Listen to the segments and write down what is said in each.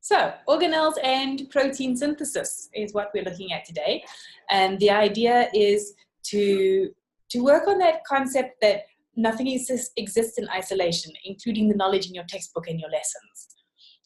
So, organelles and protein synthesis is what we're looking at today. And the idea is to work on that concept that nothing exists in isolation, including the knowledge in your textbook and your lessons.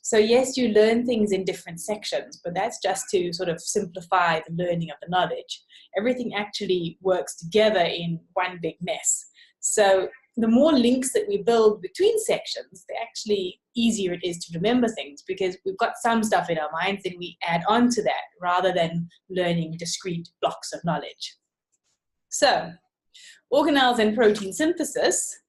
So yes, you learn things in different sections, but that's just to sort of simplify the learning of the knowledge. Everything actually works together in one big mess. So the more links that we build between sections, the actually easier it is to remember things, because we've got some stuff in our minds and we add on to that rather than learning discrete blocks of knowledge. So, organelles and protein synthesis,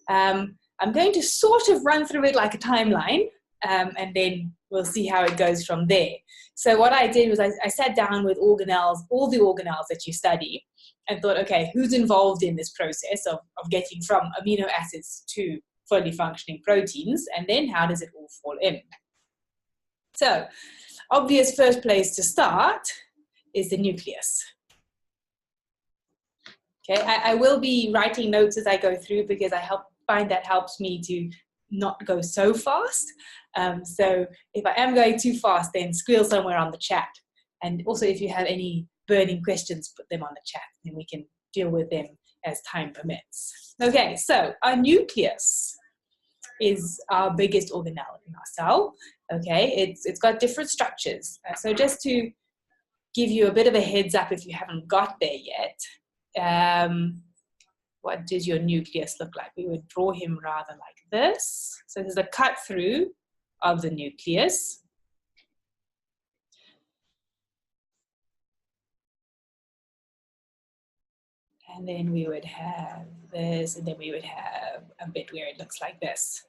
I'm going to sort of run through it like a timeline, and then we'll see how it goes from there. So what I did was I sat down with organelles, all the organelles that you study, and thought, okay, who's involved in this process of getting from amino acids to fully functioning proteins, and then how does it all fall in? So, obvious first place to start is the nucleus. Okay, I will be writing notes as I go through because I find that helps me to not go so fast. So if I am going too fast, then squeal somewhere on the chat. And also if you have any burning questions, put them on the chat and we can deal with them as time permits. Okay, so our nucleus is our biggest organelle in our cell. Okay, it's got different structures. So just to give you a bit of a heads up if you haven't got there yet, what does your nucleus look like? We would draw him rather like this. So there's a cut through of the nucleus. And then we would have this, and then we would have a bit where it looks like this.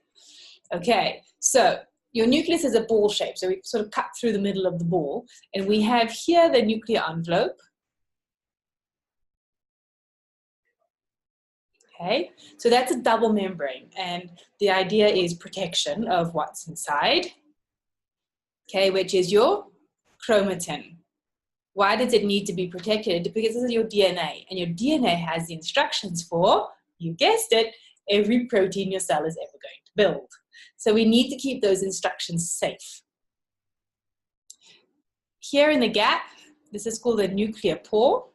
Okay, so your nucleus is a ball shape. So we sort of cut through the middle of the ball. And we have here the nuclear envelope. Okay, so that's a double membrane, and the idea is protection of what's inside, okay, which is your chromatin. Why does it need to be protected? Because this is your DNA, and your DNA has the instructions for, you guessed it, every protein your cell is ever going to build. So we need to keep those instructions safe. Here in the gap, this is called the nuclear pore,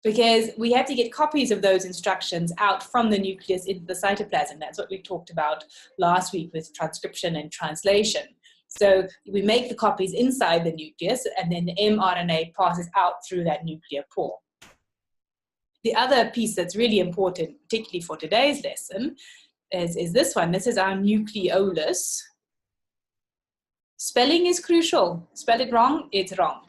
because we have to get copies of those instructions out from the nucleus into the cytoplasm. That's what we talked about last week with transcription and translation. So we make the copies inside the nucleus, and then the mRNA passes out through that nuclear pore. The other piece that's really important, particularly for today's lesson, is this one. This is our Nucleolus. Spelling is crucial. Spell it wrong, it's wrong.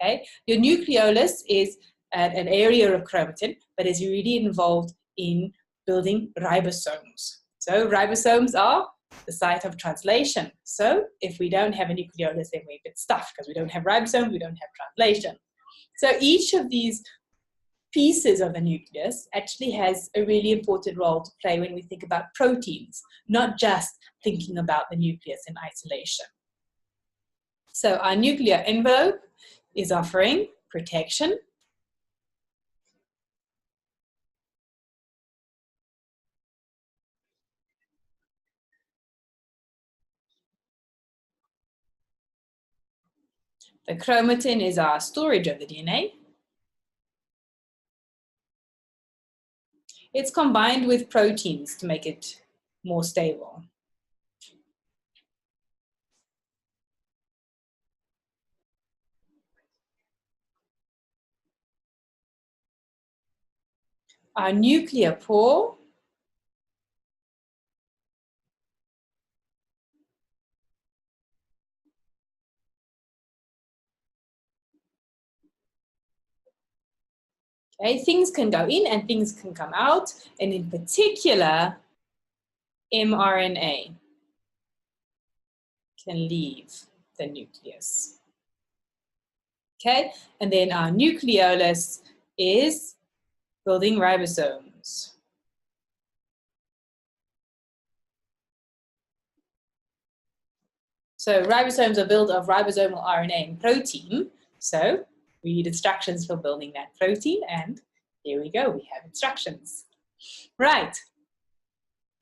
Okay? Your Nucleolus is an area of chromatin, but is really involved in building ribosomes. So ribosomes are the site of translation. So if we don't have a nucleolus, then we're a bit stuffed because we don't have ribosomes, we don't have translation. So each of these pieces of the nucleus actually has a really important role to play when we think about proteins, not just thinking about the nucleus in isolation. So our nuclear envelope is offering protection. The chromatin is our storage of the DNA. It's combined with proteins to make it more stable. Our nuclear pore okay, things can go in and things can come out, and in particular, mRNA can leave the nucleus. Okay, and then our nucleolus is building ribosomes. So ribosomes are built of ribosomal RNA and protein. So we need instructions for building that protein, and here we go, we have instructions. Right.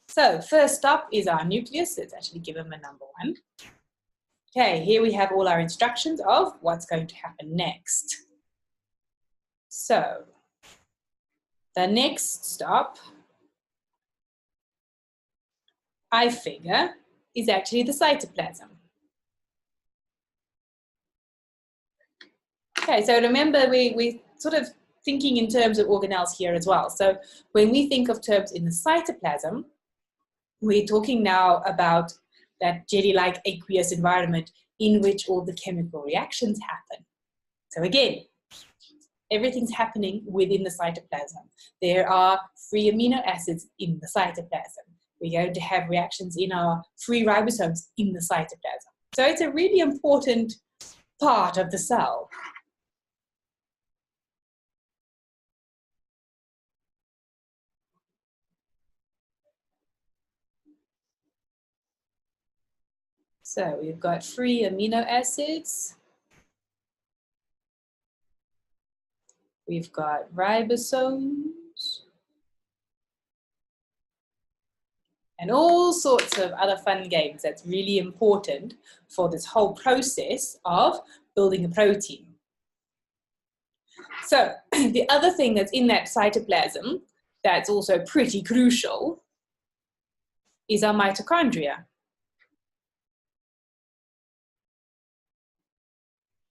So first stop is our nucleus. Let's actually give him a number 1. Okay, here we have all our instructions of what's going to happen next. So the next stop, I figure, is actually the cytoplasm. Okay, so remember we're sort of thinking in terms of organelles here as well. So when we think of terms in the cytoplasm, we're talking now about that jelly-like aqueous environment in which all the chemical reactions happen. So again, everything's happening within the cytoplasm. There are free amino acids in the cytoplasm. We're going to have reactions in our free ribosomes in the cytoplasm. So it's a really important part of the cell. So we've got free amino acids. We've got ribosomes. And all sorts of other fun games that's really important for this whole process of building a protein. So the other thing that's in that cytoplasm that's also pretty crucial is our mitochondria.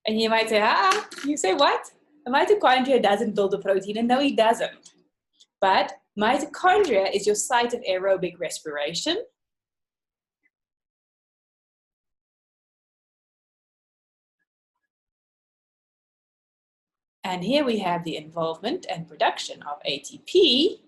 And you might say, you say what? A mitochondria doesn't build a protein, and no, it doesn't. But mitochondria is your site of aerobic respiration. And here we have the involvement and production of ATP,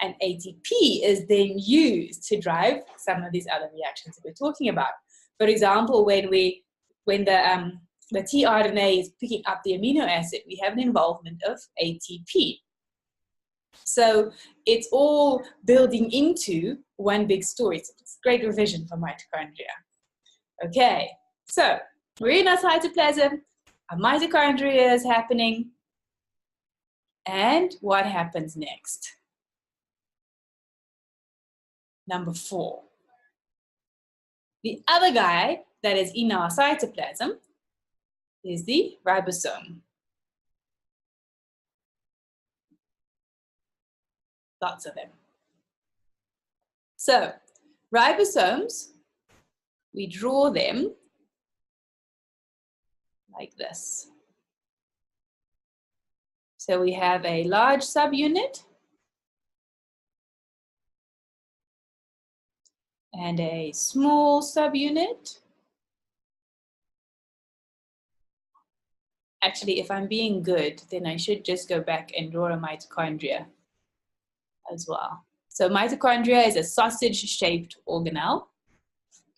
and ATP is then used to drive some of these other reactions that we're talking about. For example, when the tRNA is picking up the amino acid, we have an involvement of ATP. So it's all building into one big story. So it's great revision for mitochondria. Okay, so we're in our cytoplasm, our mitochondria is happening, and what happens next? Number 4. The other guy that is in our cytoplasm is the ribosome. Lots of them. So ribosomes, we draw them like this. So we have a large subunit and a small subunit. Actually, if I'm being good, then I should just go back and draw a mitochondria as well. So mitochondria is a sausage-shaped organelle.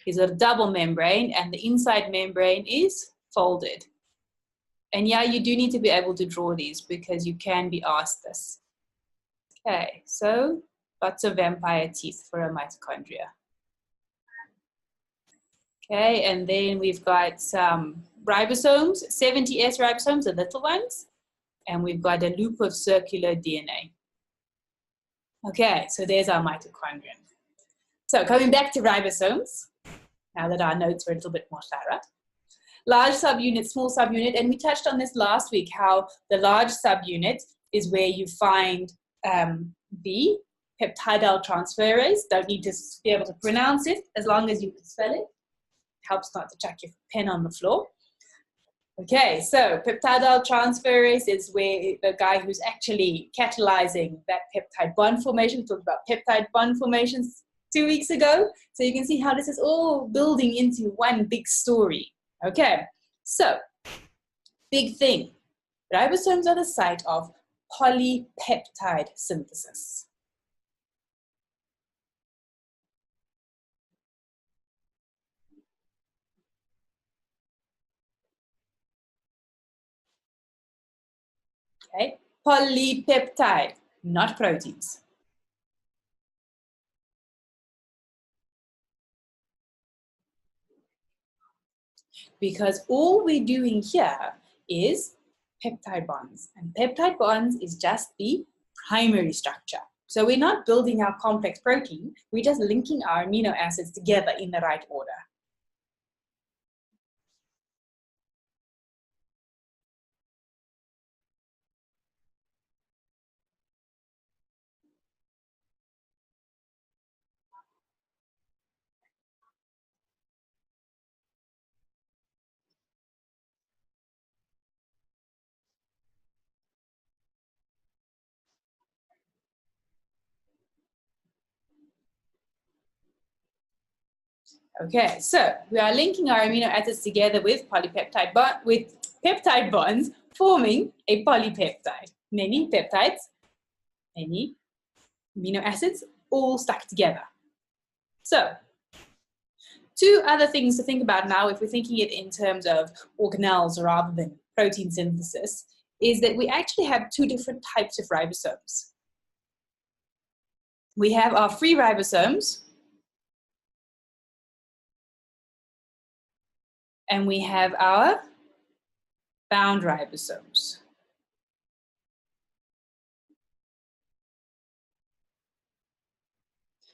It's a double membrane, and the inside membrane is folded. And yeah, you do need to be able to draw these because you can be asked this. Okay, so lots of vampire teeth for a mitochondria. Okay, and then we've got some ribosomes, 70S ribosomes, the little ones, and we've got a loop of circular DNA. Okay, so there's our mitochondria. So coming back to ribosomes, now that our notes were a little bit more thorough. Large subunit, small subunit, and we touched on this last week, how the large subunit is where you find the Peptidyl Transferase. Don't need to be able to pronounce it, as long as you can spell it. Helps not to chuck your pen on the floor. Okay, so Peptidyl Transferase is where the guy who's actually catalyzing that peptide bond formation. We talked about peptide bond formations 2 weeks ago. So you can see how this is all building into one big story. Okay, so big thing. Ribosomes are the site of polypeptide synthesis. Okay, polypeptide, not proteins. Because all we're doing here is peptide bonds, and peptide bonds is just the primary structure. So we're not building our complex protein, we're just linking our amino acids together in the right order. Okay, so we are linking our amino acids together with peptide bonds, forming a polypeptide. Many peptides, many amino acids, all stuck together. So, two other things to think about now, if we're thinking it in terms of organelles rather than protein synthesis, is that we actually have two different types of ribosomes. We have our free ribosomes, and we have our bound ribosomes.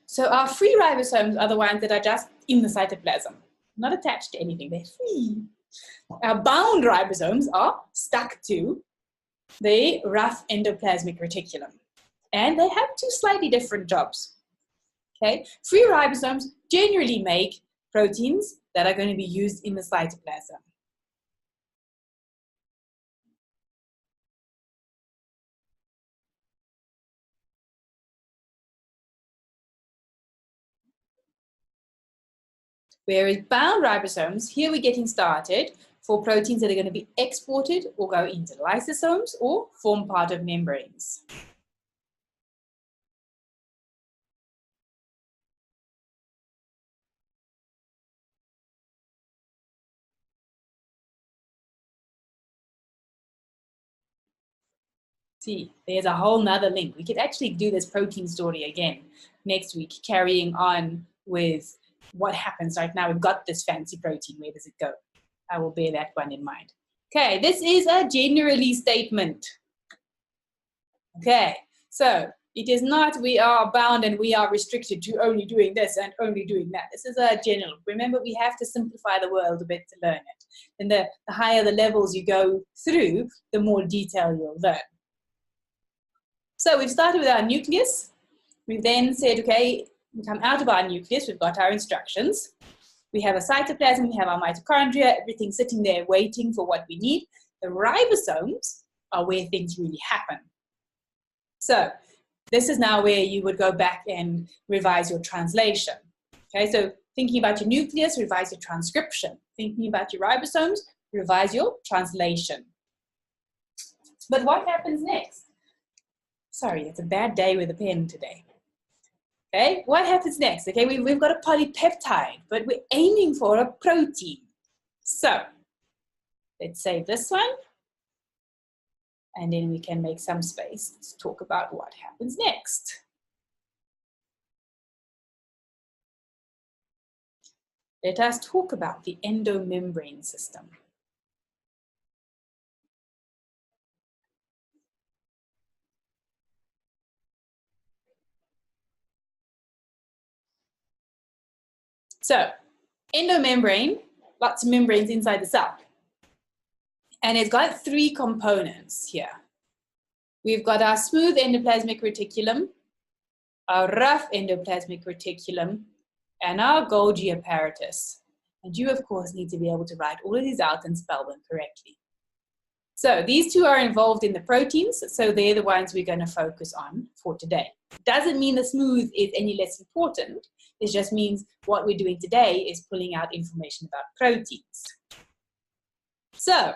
So our free ribosomes are the ones that are just in the cytoplasm, not attached to anything, they're free. Our bound ribosomes are stuck to the rough endoplasmic reticulum, and they have two slightly different jobs. Okay, free ribosomes generally make proteins that are going to be used in the cytoplasm. Whereas bound ribosomes, here we're getting started for proteins that are going to be exported or go into lysosomes or form part of membranes. See, there's a whole nother link. We could actually do this protein story again next week, carrying on with what happens right now. We've got this fancy protein. Where does it go? I will bear that one in mind. Okay, this is a generally statement. Okay, so it is not we are bound and we are restricted to only doing this and only doing that. This is a general. Remember, we have to simplify the world a bit to learn it. And the higher the levels you go through, the more detail you'll learn. So we've started with our nucleus. We've then said, okay, we come out of our nucleus, we've got our instructions. We have a cytoplasm, we have our mitochondria, everything sitting there waiting for what we need. The ribosomes are where things really happen. So this is now where you would go back and revise your translation. Okay, so thinking about your nucleus, revise your transcription. Thinking about your ribosomes, revise your translation. But what happens next? Sorry, it's a bad day with a pen today. Okay, what happens next? Okay, we've got a polypeptide, but we're aiming for a protein. So let's save this one. And then we can make some space to talk about what happens next. Let us talk about the endomembrane system. So, endomembrane, lots of membranes inside the cell. And it's got three components here. We've got our smooth endoplasmic reticulum, our rough endoplasmic reticulum, and our Golgi apparatus. And you, of course, need to be able to write all of these out and spell them correctly. So these two are involved in the proteins, so they're the ones we're going to focus on for today. Doesn't mean the smooth is any less important. It just means what we're doing today is pulling out information about proteins. So,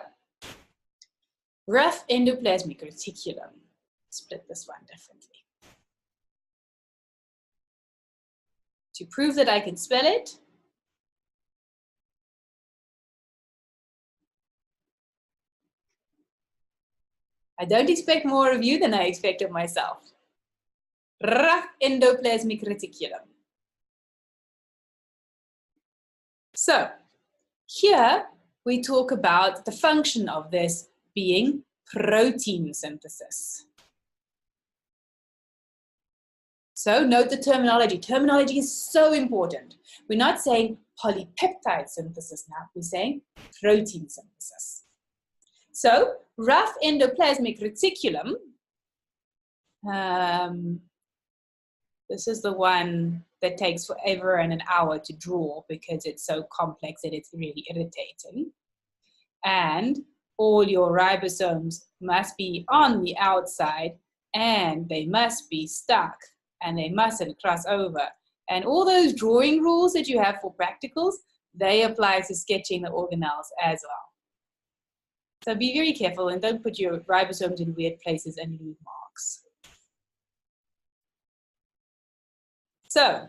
rough endoplasmic reticulum. Split this one differently. To prove that I can spell it, I don't expect more of you than I expect of myself. Rough endoplasmic reticulum. So, here we talk about the function of this being protein synthesis. So note the terminology. Terminology is so important. We're not saying polypeptide synthesis now, we're saying protein synthesis. So rough endoplasmic reticulum, this is the one that takes forever and an hour to draw because it's so complex that it's really irritating. And all your ribosomes must be on the outside and they must be stuck and they mustn't cross over. And all those drawing rules that you have for practicals, they apply to sketching the organelles as well. So be very careful and don't put your ribosomes in weird places and leave marks. So,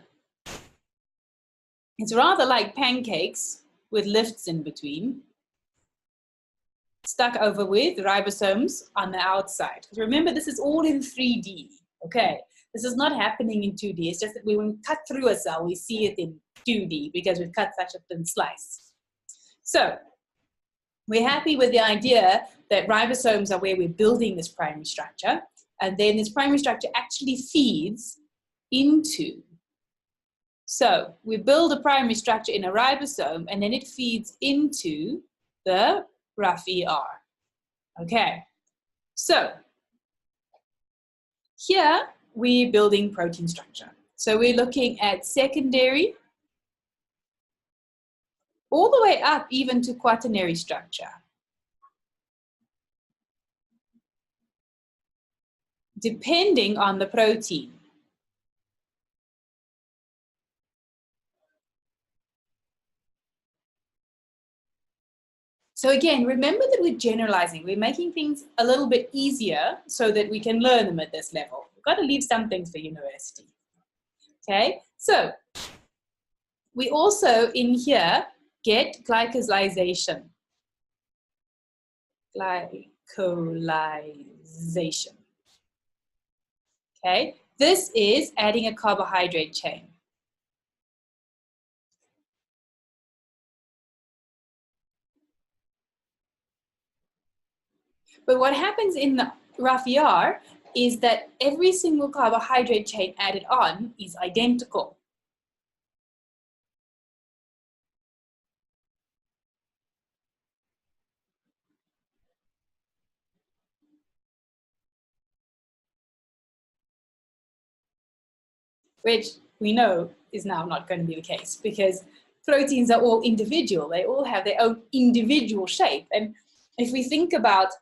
it's rather like pancakes with lifts in between, stuck over with ribosomes on the outside. Remember, this is all in 3D, okay? This is not happening in 2D. It's just that when we cut through a cell, we see it in 2D because we've cut such a thin slice. So, we're happy with the idea that ribosomes are where we're building this primary structure, and then this primary structure actually feeds into. So we build a primary structure in a ribosome and then it feeds into the rough ER. Okay, so here we're building protein structure. So we're looking at secondary all the way up even to quaternary structure. Depending on the protein. So again, remember that we're generalizing. We're making things a little bit easier so that we can learn them at this level. We've got to leave some things for university. Okay, so we also in here get glycosylation. Glycosylation. Okay, this is adding a carbohydrate chain. But what happens in the rough ER is that every single carbohydrate chain added on is identical. Which we know is now not going to be the case because proteins are all individual. They all have their own individual shape. And if we think about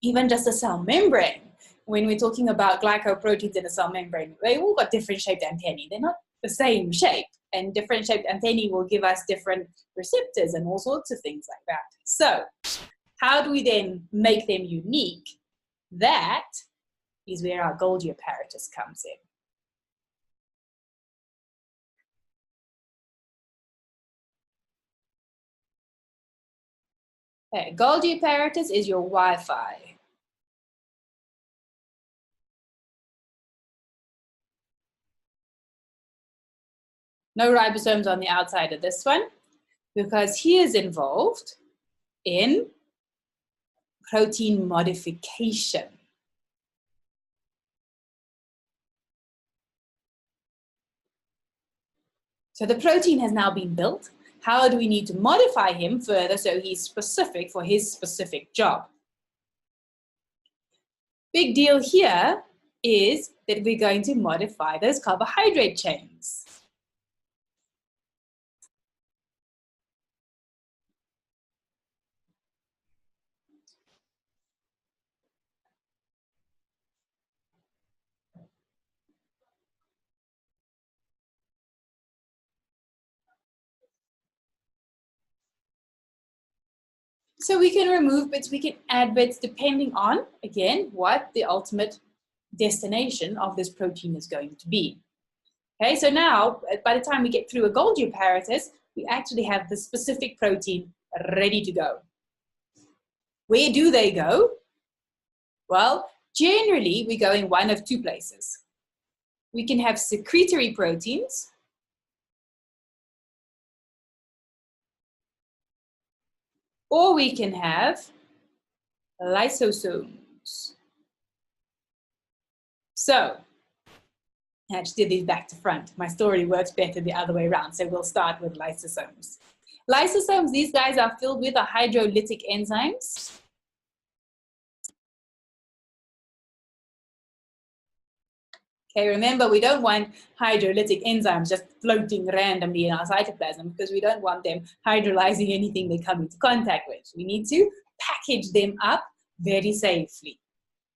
even just a cell membrane, when we're talking about glycoproteins in a cell membrane, they all got different shaped antennae. They're not the same shape, and different shaped antennae will give us different receptors and all sorts of things like that. So how do we then make them unique? That is where our Golgi apparatus comes in. Okay, Golgi apparatus is your Wi-Fi. No ribosomes on the outside of this one because he is involved in protein modification. So the protein has now been built. How do we need to modify him further so he's specific for his specific job? Big deal here is that we're going to modify those carbohydrate chains. So we can remove bits, we can add bits depending on, again, what the ultimate destination of this protein is going to be. Okay, so now, by the time we get through a Golgi apparatus, we actually have the specific protein ready to go. Where do they go? Well, generally, we go in one of two places. We can have secretory proteins, or we can have lysosomes. So, I just did these back to front. My story works better the other way around, so we'll start with lysosomes. Lysosomes, these guys are filled with hydrolytic enzymes. Okay, remember, we don't want hydrolytic enzymes just floating randomly in our cytoplasm because we don't want them hydrolyzing anything they come into contact with. We need to package them up very safely.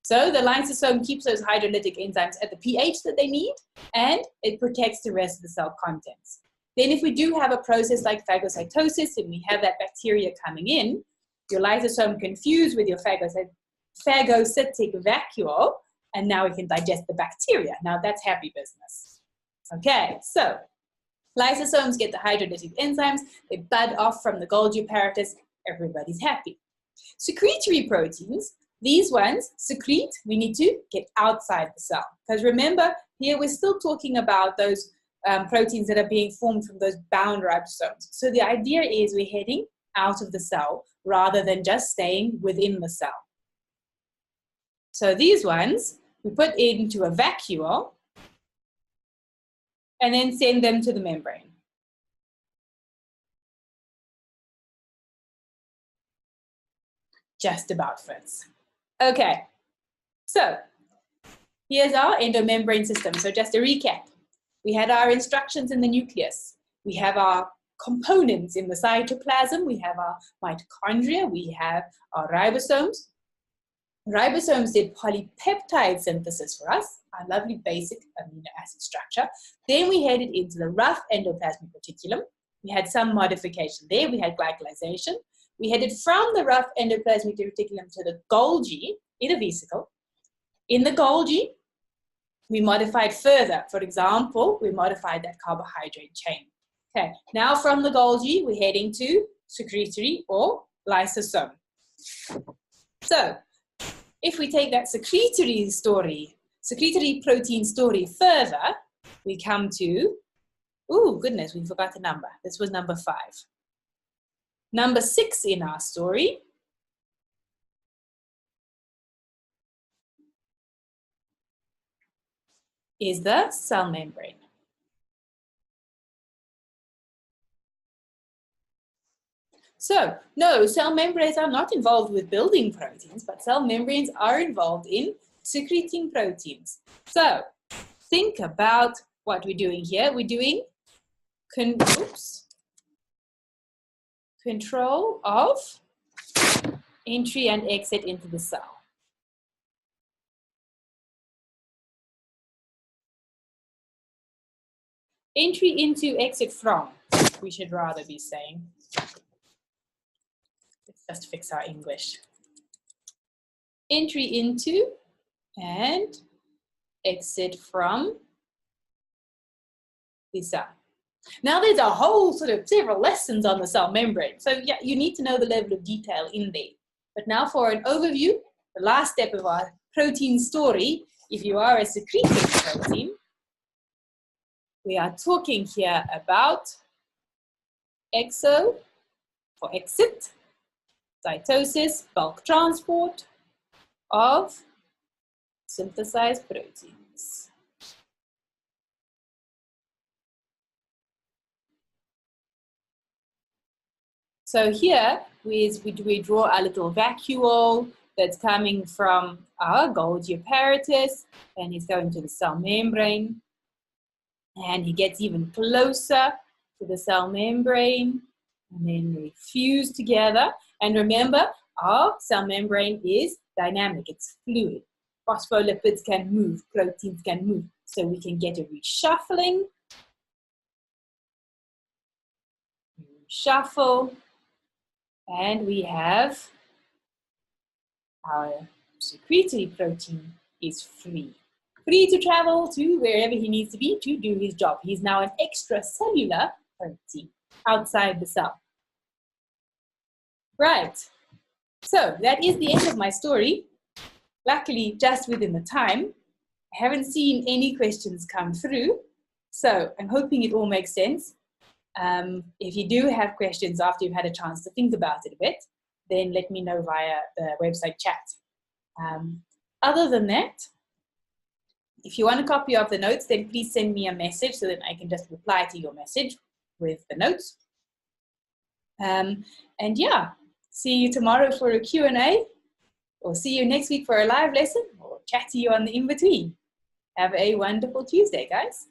So the lysosome keeps those hydrolytic enzymes at the pH that they need, and it protects the rest of the cell contents. Then if we do have a process like phagocytosis and we have that bacteria coming in, your lysosome can fuse with your phagocytic vacuole, and now we can digest the bacteria. Now that's happy business. Okay, so lysosomes get the hydrolytic enzymes, they bud off from the Golgi apparatus, everybody's happy. Secretory proteins, these ones secrete, we need to get outside the cell. Because remember, here we're still talking about those proteins that are being formed from those bound ribosomes. So the idea is we're heading out of the cell rather than just staying within the cell. So these ones, we put into a vacuole and then send them to the membrane. Just about fits. Okay, so here's our endomembrane system. So just a recap. We had our instructions in the nucleus. We have our components in the cytoplasm. We have our mitochondria. We have our ribosomes. Ribosomes did polypeptide synthesis for us, our lovely basic amino acid structure. Then we headed into the rough endoplasmic reticulum. We had some modification there. We had glycolization. We headed from the rough endoplasmic reticulum to the Golgi in a vesicle. In the Golgi, we modified further. For example, we modified that carbohydrate chain. Okay, now from the Golgi, we're heading to secretory or lysosome. So, if we take that secretory protein story further, we come to, oh goodness, we forgot the number. This was number 5. Number 6 in our story is the cell membrane. So, no, cell membranes are not involved with building proteins, but cell membranes are involved in secreting proteins. So, think about what we're doing here. We're doing control of entry and exit into the cell. Entry into, exit from, we should rather be saying. Let's just fix our English. Entry into and exit from the cell. Now there's a whole sort of several lessons on the cell membrane. So yeah, you need to know the level of detail in there. But now for an overview, the last step of our protein story, if you are a secreting protein, we are talking here about exo for exit, cytosis, bulk transport of synthesized proteins. So here we draw our little vacuole that's coming from our Golgi apparatus, and he's going to the cell membrane. And he gets even closer to the cell membrane, and then they fuse together. And remember, our cell membrane is dynamic, it's fluid. Phospholipids can move, proteins can move, so we can get a reshuffling. Reshuffle, and we have our secretory protein is free. Free to travel to wherever he needs to be to do his job. He's now an extracellular protein outside the cell. Right, so that is the end of my story. Luckily, just within the time. I haven't seen any questions come through, so I'm hoping it all makes sense. If you do have questions after you've had a chance to think about it a bit, then let me know via the website chat. Other than that, If you want a copy of the notes, then please send me a message so that I can just reply to your message with the notes. And yeah, see you tomorrow for a Q&A, or see you next week for a live lesson, or chat to you on the in-between. Have a wonderful Tuesday, guys.